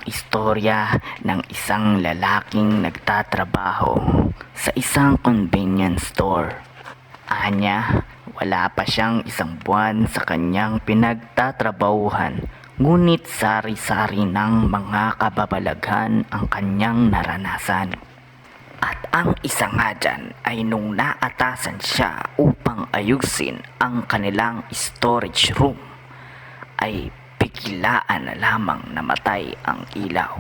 istorya ng isang lalaking nagtatrabaho sa isang convenience store. Anya, wala pa siyang isang buwan sa kanyang pinagtatrabahuhan, ngunit sari-sari ng mga kababalaghan ang kanyang naranasan. At ang isa nga dyan ay nung naatasan siya upang ayusin ang kanilang storage room, ay biglaan na lamang namatay ang ilaw.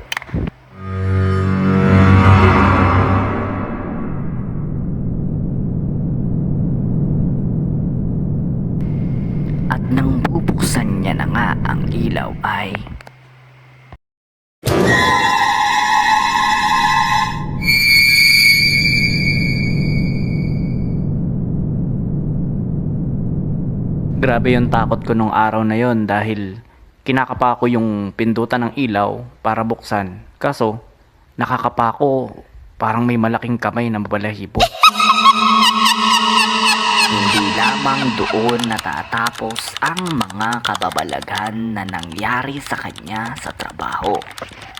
At nang bubuksan niya na nga ang ilaw ay grabe yung takot ko nung araw na yon dahil kinakapa ko yung pindutan ng ilaw para buksan. Kaso, nakakapa ko parang may malaking kamay na mabalahibo. Hindi lamang doon natatapos ang mga kababalaghan na nangyari sa kanya sa trabaho.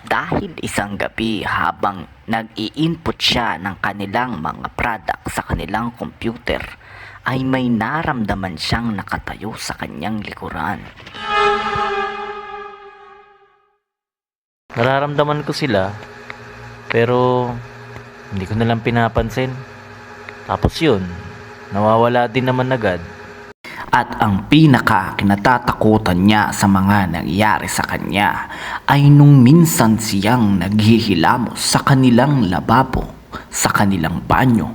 Dahil isang gabi habang nag-i-input siya ng kanilang mga product sa kanilang computer, ay may naramdaman siyang nakatayo sa kanyang likuran. Nararamdaman ko sila, pero hindi ko nalang pinapansin. Tapos yun, nawawala din naman agad. At ang pinaka kinatatakutan niya sa mga nangyari sa kanya ay nung minsan siyang naghihilamos sa kanilang lababo, sa kanilang banyo,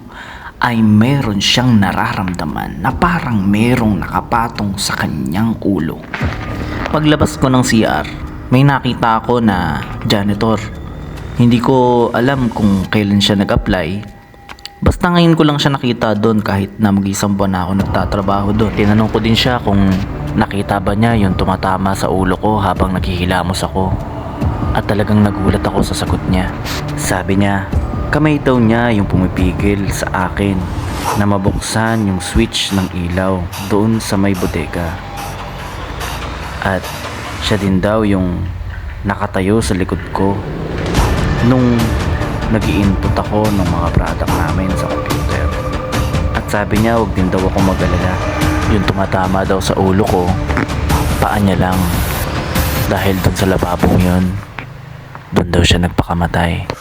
ay meron siyang nararamdaman na parang merong nakapatong sa kanyang ulo. Paglabas ko ng CR, may nakita ako na janitor. Hindi ko alam kung kailan siya nag-apply. Basta ngayon ko lang siya nakita doon kahit na mag-isang buwan na ako nagtatrabaho doon. Tinanong ko din siya kung nakita ba niya yung tumatama sa ulo ko habang naghihilamos ako. At talagang nagulat ako sa sagot niya. Sabi niya, kamay daw niya yung pumipigil sa akin na mabuksan yung switch ng ilaw doon sa may bodega. At siya din daw yung nakatayo sa likod ko nung nag-i-input ako ng mga product namin sa computer. At sabi niya wag din daw ako mag-alala. Yung tumatama daw sa ulo ko, paa niya lang. Dahil doon sa lababong yun, doon daw siya nagpakamatay.